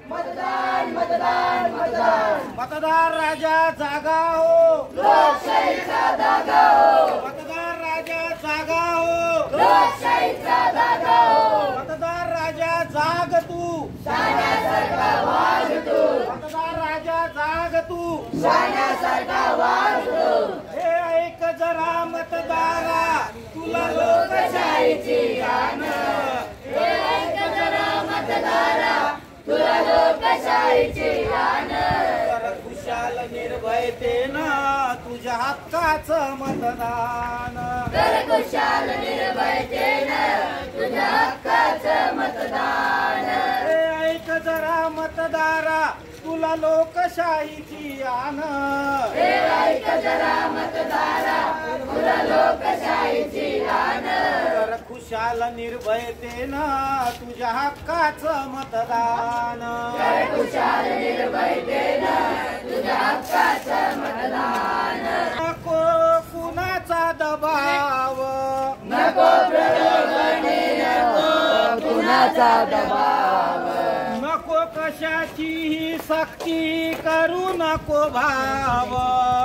मतदान मतदान मतदान मतदार राजा जागा हो, लोकशाहीचा जागा हो, मतदार राजा जागा हो, लोकशाहीचा जागा हो, मतदार राजा जाग तू, शाण्यासारखा वाग तू, मतदार राजा जाग तू, शाण्यासारखा वाग तू. हे ऐक जरा मतदारा तुला लोकशाहीची आन, हे ऐक जरा मतदारा तुला लोकशाहीची आन. कर खुशाल निर्भयतेनं तुझ्या हक्काचं मतदान, कर खुशाल निर्भयतेनं तुझ्या हक्काचं मतदान. हे ऐक जरा मतदारा तुला लोकशाहीची आन, हे ऐक जरा मतदारा तुला लोकशाहीची आन. कर खुशाल निर्भयतेनं तुझ्या हक्काचं मतदान. कर खुशाल निर्भयतेनं तुझ्या हक्काचं मतदान. नको कुणाचा दबाव, नको प्रलोभने, नको कुणाचा दबाव, नको कशाचीही सक्ती करू नको भाव,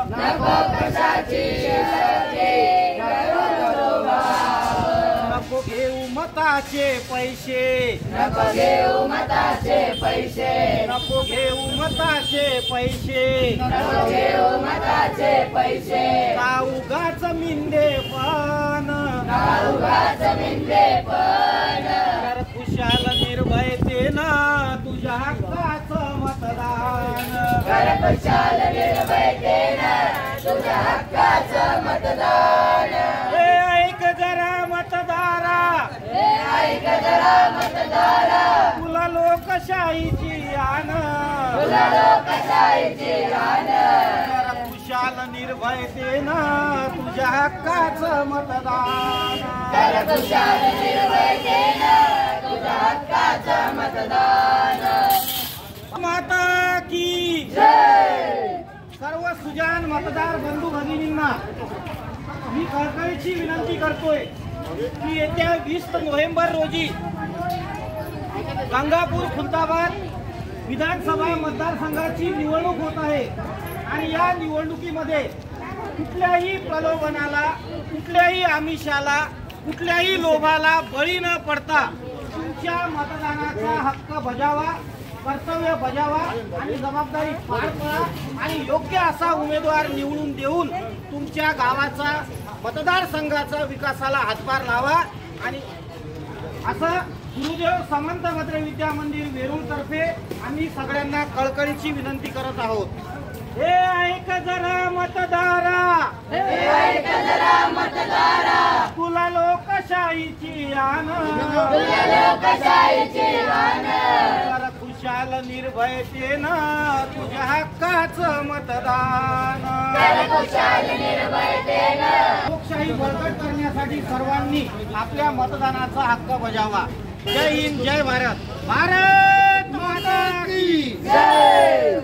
नको कशाची सक्ती करू नको भाव. नको घेऊ मताचे पैसे, नको घेऊ मताचे पैसे, नको घेऊ मताचे पैसे, नको घेऊ मताचे पैसे. का उगाच मिंदे पण, उगाच मिंदे पण. कर खुशाल निर्भयतेनं तुझ्या हक्काचं मतदान. कर खुशाल निर्भयतेनं तुझ्या हक्काचं मतदान. हे ऐक जरा मतदारा हे ऐक जरा मतदारा तुला लोकशाहीची आन, तुला लोकशाहीची आन. कर खुशाल निर्भयतेनं तुझ्या हक्काचं मतदान. कर खुशाल निर्भयतेनं तुझ्या हक्काचं मतदान. माता की जय. सर्व सुजान मतदार बंधू भगिनींना मी कळकळीची विनंती करतोय की येत्या 20 नोव्हेंबर रोजी गंगापूर खुलताबाद विधानसभा मतदारसंघाची निवडणूक होत आहे आणि या निवडणुकीमध्ये कुठल्याही प्रलोभनाला, कुठल्याही आमिषाला, कुठल्याही लोभाला बळी न पडता तुमच्या मतदानाचा हक्क बजावा, कर्तव्य बजावा आणि जबाबदारी पार पडा आणि योग्य असा उमेदवार निवडून देऊन तुमच्या गावाचा, मतदारसंघाचा विकासाला हातभार लावा. आणि असं गुरुदेव समंत भद्र विद्या मंदिर वेरूळतर्फे आम्ही सगळ्यांना कळकळीची विनंती करत आहोत. हे ऐक जरा मतदारा, हे ऐक जरा मतदारा तुला लोकशाहीची आन, तुला लोकशाहीची आन. कर खुशाल निर्भयतेनं तुझ्या हक्काचं मतदान. कर खुशाल निर्भयतेनं लोकशाही बळकट करण्यासाठी सर्वांनी आपल्या मतदानाचा हक्क बजावा. जय हिंद, जय भारत. भारत माता की जय.